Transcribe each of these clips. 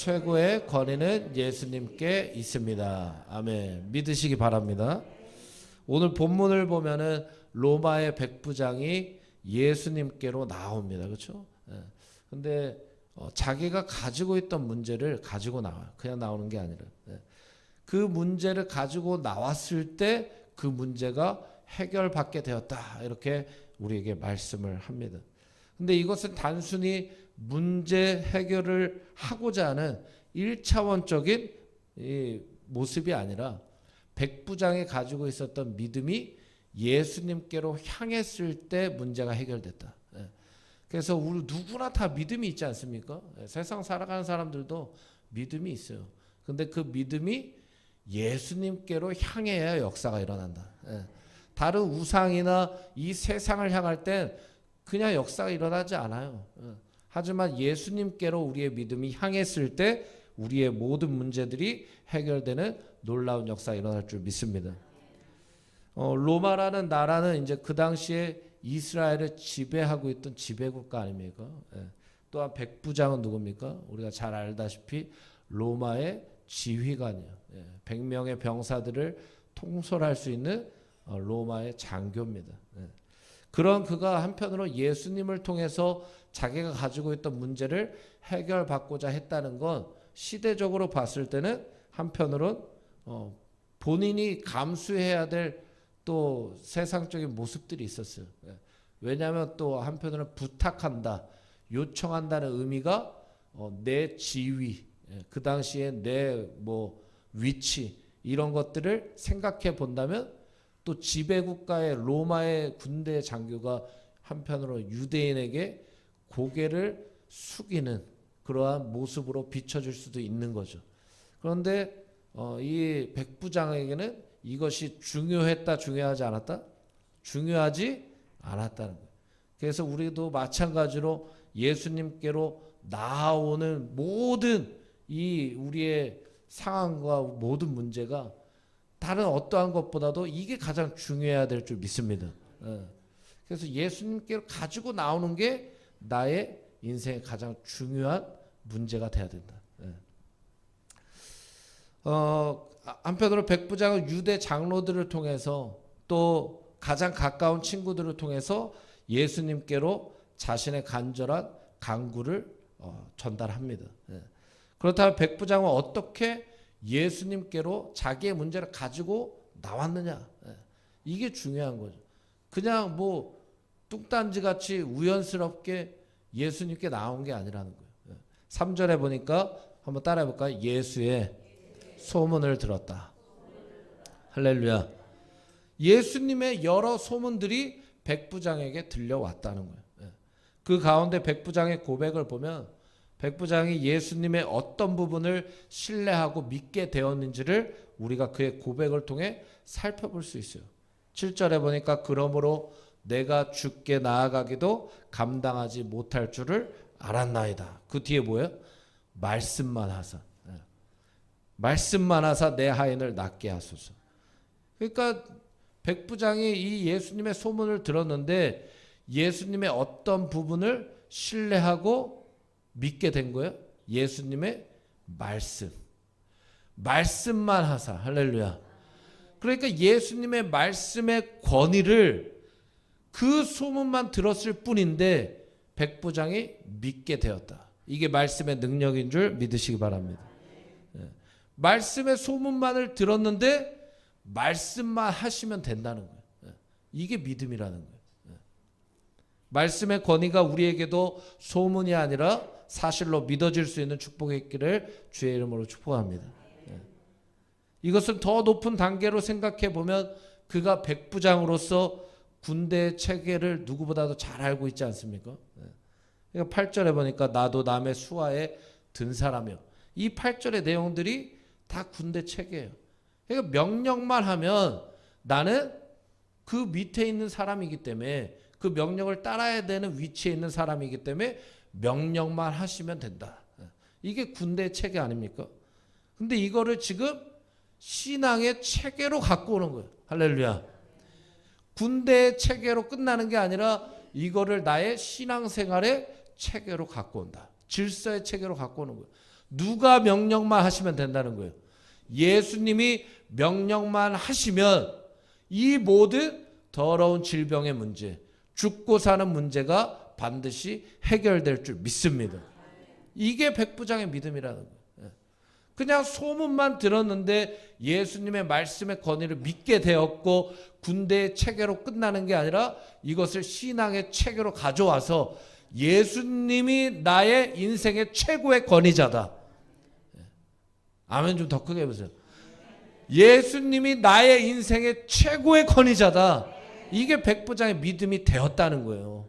최고의 권위는 예수님께 있습니다. 아멘. 믿으시기 바랍니다. 오늘 본문을 보면은 로마의 백부장이 예수님께로 나옵니다. 그렇죠? 근데 자기가 가지고 있던 문제를 가지고 나와요. 그냥 나오는 게 아니라 그 문제를 가지고 나왔을 때 그 문제가 해결받게 되었다. 이렇게 우리에게 말씀을 합니다. 근데 이것은 단순히 문제 해결을 하고자 하는 1차원적인 이 모습이 아니라 백부장이 가지고 있었던 믿음이 예수님께로 향했을 때 문제가 해결됐다. 그래서 우리 누구나 다 믿음이 있지 않습니까? 세상 살아가는 사람들도 믿음이 있어요. 근데 그 믿음이 예수님께로 향해야 역사가 일어난다. 다른 우상이나 이 세상을 향할 땐 그냥 역사가 일어나지 않아요. 하지만 예수님께로 우리의 믿음이 향했을 때 우리의 모든 문제들이 해결되는 놀라운 역사가 일어날 줄 믿습니다. 로마라는 나라는 이제 그 당시에 이스라엘을 지배하고 있던 지배국가 아닙니까? 또한 백부장은 누굽니까? 우리가 잘 알다시피 로마의 지휘관이요. 100명의 병사들을 통솔할 수 있는 로마의 장교입니다. 그런 그가 한편으로 예수님을 통해서 자기가 가지고 있던 문제를 해결받고자 했다는 건 시대적으로 봤을 때는 한편으로는 본인이 감수해야 될 또 세상적인 모습들이 있었어요. 왜냐하면 또 한편으로는 부탁한다, 요청한다는 의미가 내 지위, 그 당시에 내 위치 이런 것들을 생각해 본다면 또 지배국가의 로마의 군대 장교가 한편으로 유대인에게 고개를 숙이는 그러한 모습으로 비춰질 수도 있는 거죠. 그런데 이 백부장에게는 이것이 중요했다, 중요하지 않았다? 중요하지 않았다는 거예요. 그래서 우리도 마찬가지로 예수님께로 나아오는 모든 이 우리의 상황과 모든 문제가 다른 어떠한 것보다도 이게 가장 중요해야 될 줄 믿습니다. 그래서 예수님께로 가지고 나오는 게 나의 인생의 가장 중요한 문제가 돼야 된다. 한편으로 백부장은 유대 장로들을 통해서 또 가장 가까운 친구들을 통해서 예수님께로 자신의 간절한 간구를 전달합니다. 그렇다면 백부장은 어떻게 예수님께로 자기의 문제를 가지고 나왔느냐? 이게 중요한 거죠. 그냥 뚱딴지 같이 우연스럽게 예수님께 나온 게 아니라는 거예요. 3절에 보니까 한번 따라해 볼까요? 예수의 소문을 들었다. 할렐루야. 예수님의 여러 소문들이 백부장에게 들려왔다는 거예요. 그 가운데 백부장의 고백을 보면 백부장이 예수님의 어떤 부분을 신뢰하고 믿게 되었는지를 우리가 그의 고백을 통해 살펴볼 수 있어요. 7절에 보니까 그러므로 내가 주께 나아가기도 감당하지 못할 줄을 알았나이다. 그 뒤에 뭐예요? 말씀만 하사. 말씀만 하사 내 하인을 낫게 하소서. 그러니까 백부장이 이 예수님의 소문을 들었는데 예수님의 어떤 부분을 신뢰하고 믿게 된 거예요? 예수님의 말씀. 말씀만 하사. 할렐루야. 그러니까 예수님의 말씀의 권위를 그 소문만 들었을 뿐인데 백부장이 믿게 되었다. 이게 말씀의 능력인 줄 믿으시기 바랍니다. 말씀의 소문만을 들었는데 말씀만 하시면 된다는 거예요. 이게 믿음이라는 거예요. 말씀의 권위가 우리에게도 소문이 아니라 사실로 믿어질 수 있는 축복이 있기를 주의 이름으로 축복합니다. 이것은 더 높은 단계로 생각해 보면 그가 백부장으로서 군대 체계를 누구보다도 잘 알고 있지 않습니까? 8절에 보니까 나도 남의 수하에 든 사람이요. 이 8절의 내용들이 다 군대 체계예요. 그러니까 명령만 하면 나는 그 밑에 있는 사람이기 때문에 그 명령을 따라야 되는 위치에 있는 사람이기 때문에 명령만 하시면 된다. 이게 군대 체계 아닙니까? 근데 이거를 지금 신앙의 체계로 갖고 오는 거예요. 할렐루야. 군대의 체계로 끝나는 게 아니라 이거를 나의 신앙생활의 체계로 갖고 온다. 질서의 체계로 갖고 오는 거예요. 누가 명령만 하시면 된다는 거예요. 예수님이 명령만 하시면 이 모든 더러운 질병의 문제, 죽고 사는 문제가 반드시 해결될 줄 믿습니다. 이게 백부장의 믿음이라는 거예요. 그냥 소문만 들었는데 예수님의 말씀의 권위를 믿게 되었고 군대의 체계로 끝나는 게 아니라 이것을 신앙의 체계로 가져와서 예수님이 나의 인생의 최고의 권위자다. 아멘 좀 더 크게 해보세요. 예수님이 나의 인생의 최고의 권위자다. 이게 백부장의 믿음이 되었다는 거예요.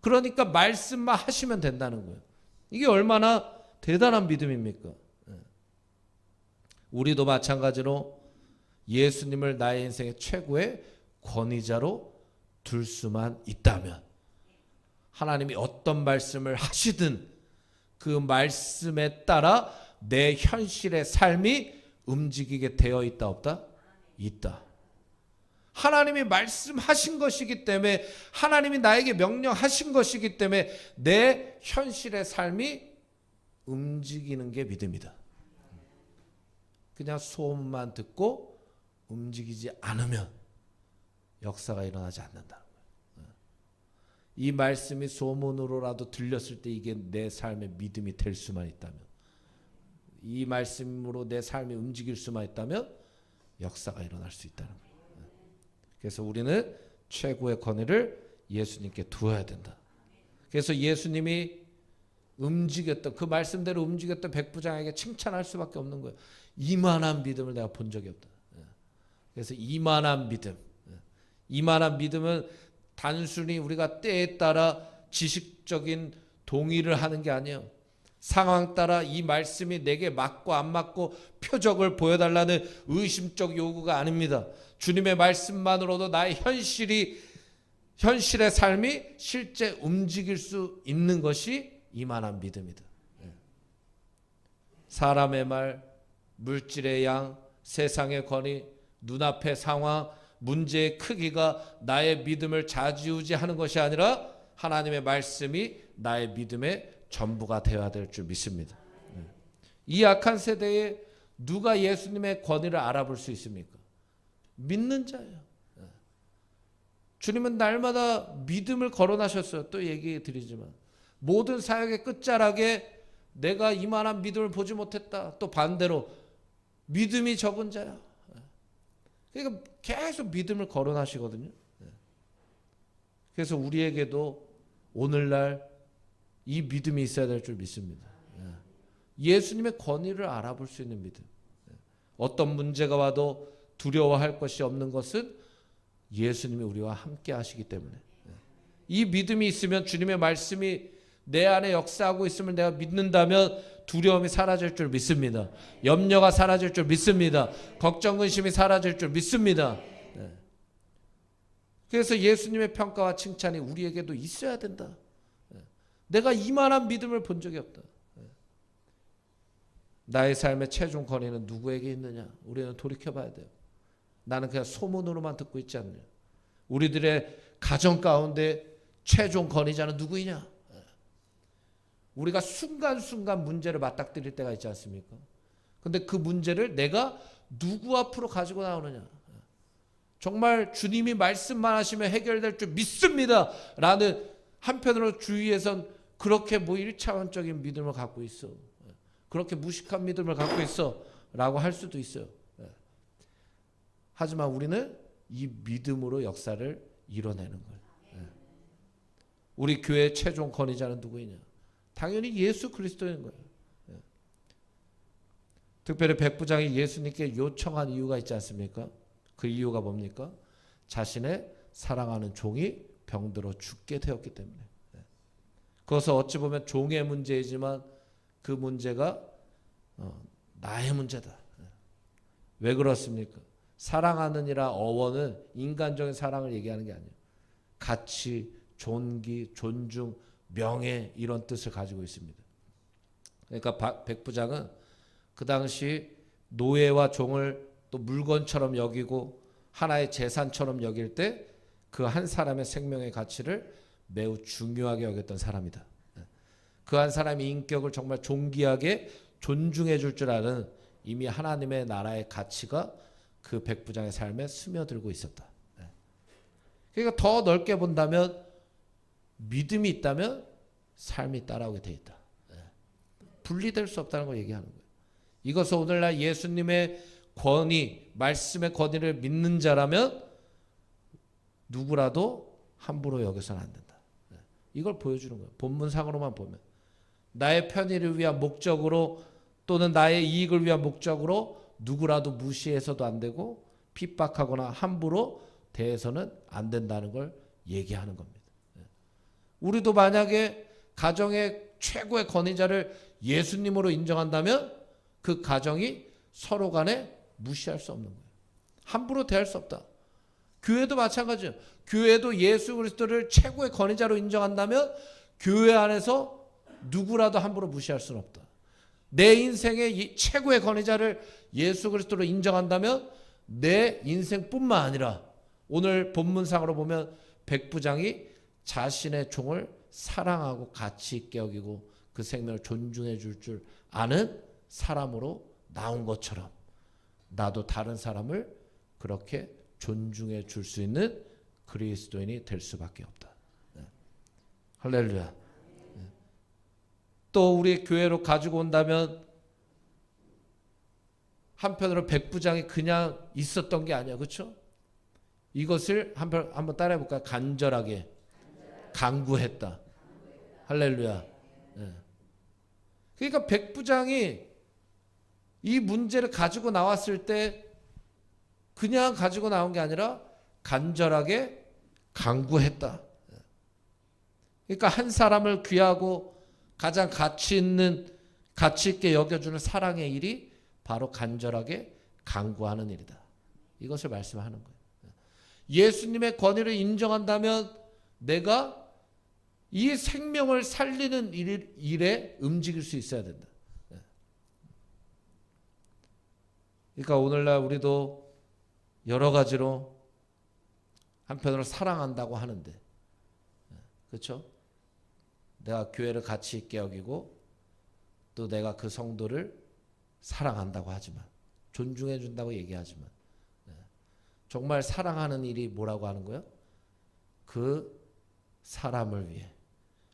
그러니까 말씀만 하시면 된다는 거예요. 이게 얼마나 대단한 믿음입니까? 우리도 마찬가지로 예수님을 나의 인생의 최고의 권위자로 둘 수만 있다면 하나님이 어떤 말씀을 하시든 그 말씀에 따라 내 현실의 삶이 움직이게 되어 있다 없다? 있다. 하나님이 말씀하신 것이기 때문에 하나님이 나에게 명령하신 것이기 때문에 내 현실의 삶이 움직이는 게 믿음이다. 그냥 소문만 듣고 움직이지 않으면 역사가 일어나지 않는다. 이 말씀이 소문으로라도 들렸을 때 이게 내 삶의 믿음이 될 수만 있다면, 이 말씀으로 내 삶이 움직일 수만 있다면 역사가 일어날 수 있다는 거예요. 그래서 우리는 최고의 권위를 예수님께 두어야 된다. 그래서 예수님이 움직였던 그 말씀대로 움직였던 백부장에게 칭찬할 수밖에 없는 거예요. 이만한 믿음을 내가 본 적이 없다. 그래서 이만한 믿음, 이만한 믿음은 단순히 우리가 때에 따라 지식적인 동의를 하는 게 아니에요. 상황 따라 이 말씀이 내게 맞고 안 맞고 표적을 보여달라는 의심적 요구가 아닙니다. 주님의 말씀만으로도 나의 현실의 삶이 실제 움직일 수 있는 것이 이만한 믿음이다. 사람의 말, 물질의 양, 세상의 권위, 눈앞의 상황, 문제의 크기가 나의 믿음을 좌지우지하는 것이 아니라 하나님의 말씀이 나의 믿음의 전부가 되어야 될 줄 믿습니다. 이 악한 세대에 누가 예수님의 권위를 알아볼 수 있습니까? 믿는 자예요. 주님은 날마다 믿음을 거론하셨어요. 또 얘기 드리지만 모든 사역의 끝자락에 내가 이만한 믿음을 보지 못했다. 또 반대로 믿음이 적은 자야. 그러니까 계속 믿음을 거론하시거든요. 그래서 우리에게도 오늘날 이 믿음이 있어야 될 줄 믿습니다. 예수님의 권위를 알아볼 수 있는 믿음. 어떤 문제가 와도 두려워할 것이 없는 것은 예수님이 우리와 함께 하시기 때문에, 이 믿음이 있으면 주님의 말씀이 내 안에 역사하고 있음을 내가 믿는다면 두려움이 사라질 줄 믿습니다. 염려가 사라질 줄 믿습니다. 걱정 근심이 사라질 줄 믿습니다. 그래서 예수님의 평가와 칭찬이 우리에게도 있어야 된다. 내가 이만한 믿음을 본 적이 없다. 나의 삶의 최종 권위는 누구에게 있느냐? 우리는 돌이켜봐야 돼요. 나는 그냥 소문으로만 듣고 있지 않느냐? 우리들의 가정 가운데 최종 권위자는 누구이냐? 우리가 순간순간 문제를 맞닥뜨릴 때가 있지 않습니까? 근데 그 문제를 내가 누구 앞으로 가지고 나오느냐? 정말 주님이 말씀만 하시면 해결될 줄 믿습니다 라는, 한편으로 주위에선 그렇게 뭐 1차원적인 믿음을 갖고 있어, 그렇게 무식한 믿음을 갖고 있어 라고 할 수도 있어요. 하지만 우리는 이 믿음으로 역사를 이뤄내는 거예요. 우리 교회의 최종 권위자는 누구이냐? 당연히 예수 그리스도인 거예요. 특별히 백부장이 예수님께 요청한 이유가 있지 않습니까? 그 이유가 뭡니까? 자신의 사랑하는 종이 병들어 죽게 되었기 때문에. 그것은 어찌 보면 종의 문제이지만 그 문제가 나의 문제다. 왜 그렇습니까? 사랑하느니라 어원은 인간적인 사랑을 얘기하는 게 아니에요. 가치, 존귀, 존중, 명예 이런 뜻을 가지고 있습니다. 그러니까 백부장은 그 당시 노예와 종을 또 물건처럼 여기고 하나의 재산처럼 여길 때 그 한 사람의 생명의 가치를 매우 중요하게 여겼던 사람이다. 그 한 사람의 인격을 정말 존귀하게 존중해 줄 줄 아는 이미 하나님의 나라의 가치가 그 백부장의 삶에 스며들고 있었다. 그러니까 더 넓게 본다면 믿음이 있다면 삶이 따라오게 돼 있다. 분리될 수 없다는 걸 얘기하는 거예요. 이것은 오늘날 예수님의 권위, 말씀의 권위를 믿는 자라면 누구라도 함부로 여겨서는 안 된다. 이걸 보여주는 거예요. 본문상으로만 보면. 나의 편의를 위한 목적으로 또는 나의 이익을 위한 목적으로 누구라도 무시해서도 안 되고 핍박하거나 함부로 대해서는 안 된다는 걸 얘기하는 겁니다. 우리도 만약에 가정의 최고의 권위자를 예수님으로 인정한다면 그 가정이 서로 간에 무시할 수 없는 거예요. 함부로 대할 수 없다. 교회도 마찬가지예요. 교회도 예수 그리스도를 최고의 권위자로 인정한다면 교회 안에서 누구라도 함부로 무시할 수는 없다. 내 인생의 최고의 권위자를 예수 그리스도로 인정한다면 내 인생뿐만 아니라 오늘 본문상으로 보면 백부장이 자신의 종을 사랑하고 가치 있게 여기고 그 생명을 존중해 줄 줄 아는 사람으로 나온 것처럼 나도 다른 사람을 그렇게 존중해 줄 수 있는 그리스도인이 될 수밖에 없다. 할렐루야. 또 우리 교회로 가지고 온다면 한편으로 백부장이 그냥 있었던 게 아니야. 그렇죠? 이것을 한번 따라해 볼까요? 간절하게 간구했다. 할렐루야. 그러니까 백부장이 이 문제를 가지고 나왔을 때 그냥 가지고 나온 게 아니라 간절하게 간구했다. 그러니까 한 사람을 귀하고 가장 가치 있게 여겨주는 사랑의 일이 바로 간절하게 간구하는 일이다. 이것을 말씀하는 거예요. 예수님의 권위를 인정한다면 내가 이 생명을 살리는 일에 움직일 수 있어야 된다. 그러니까 오늘날 우리도 여러 가지로 한편으로 사랑한다고 하는데, 그렇죠? 내가 교회를 가치 있게 여기고 또 내가 그 성도를 사랑한다고 하지만, 존중해 준다고 얘기하지만, 정말 사랑하는 일이 뭐라고 하는 거예요? 그 사람을 위해,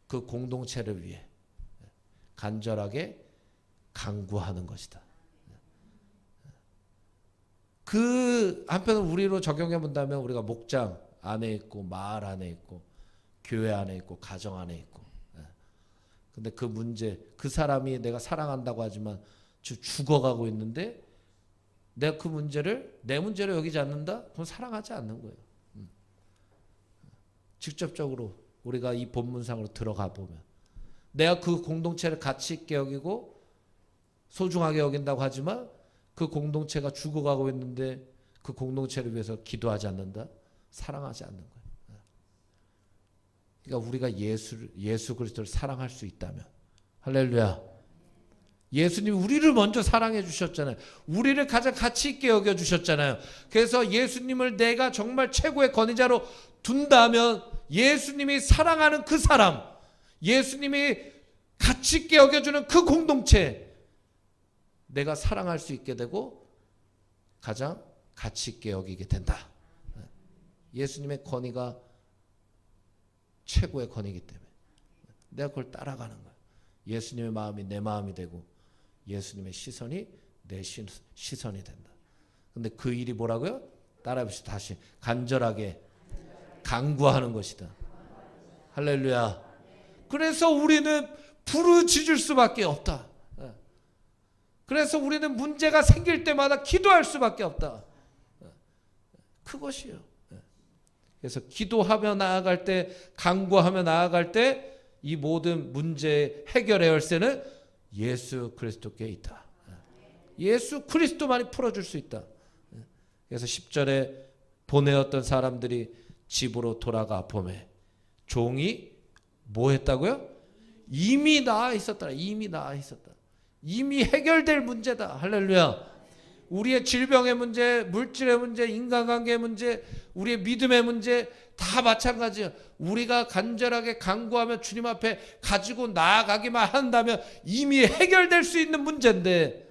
그 공동체를 위해 간절하게 간구하는 것이다. 그 한편으로 우리로 적용해 본다면 우리가 목장 안에 있고 마을 안에 있고 교회 안에 있고 가정 안에 있고, 근데 그 문제, 그 사람이 내가 사랑한다고 하지만 죽어가고 있는데 내가 그 문제를 내 문제로 여기지 않는다? 그럼 사랑하지 않는 거예요. 직접적으로 우리가 이 본문상으로 들어가 보면 내가 그 공동체를 가치 있게 여기고 소중하게 여긴다고 하지만 그 공동체가 죽어가고 있는데 그 공동체를 위해서 기도하지 않는다? 사랑하지 않는 거예요. 그러니까 우리가 예수 그리스도를 사랑할 수 있다면, 할렐루야. 예수님이 우리를 먼저 사랑해 주셨잖아요. 우리를 가장 가치 있게 여겨 주셨잖아요. 그래서 예수님을 내가 정말 최고의 권위자로 둔다면 예수님이 사랑하는 그 사람, 예수님이 가치 있게 여겨주는 그 공동체, 내가 사랑할 수 있게 되고 가장 가치 있게 여기게 된다. 예수님의 권위가 최고의 권위이기 때문에 내가 그걸 따라가는 거야. 예수님의 마음이 내 마음이 되고 예수님의 시선이 내 시선이 된다. 근데 그 일이 뭐라고요? 따라해보시죠. 다시. 간절하게 간구하는 것이다. 할렐루야. 그래서 우리는 부르짖을 수밖에 없다. 그래서 우리는 문제가 생길 때마다 기도할 수밖에 없다. 그것이요. 그래서 기도하며 나아갈 때, 간구하며 나아갈 때 이 모든 문제 해결의 열쇠는 예수 그리스도께 있다. 예수 그리스도만이 풀어줄 수 있다. 그래서 10절에 보내었던 사람들이 집으로 돌아가 보매 종이 뭐 했다고요? 이미 나아 있었다. 이미 나아 있었다. 이미 해결될 문제다. 할렐루야. 우리의 질병의 문제, 물질의 문제, 인간관계의 문제, 우리의 믿음의 문제 다 마찬가지예요. 우리가 간절하게 간구하며 주님 앞에 가지고 나아가기만 한다면 이미 해결될 수 있는 문제인데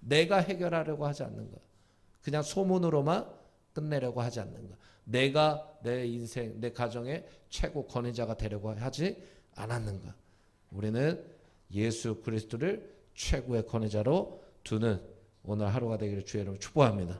내가 해결하려고 하지 않는 거. 그냥 소문으로만 끝내려고 하지 않는 거. 내가 내 인생, 내 가정의 최고 권위자가 되려고 하지 않았는가. 우리는 예수 그리스도를 최고의 권위자로 두는 오늘 하루가 되기를 주의 이름으로 축복합니다.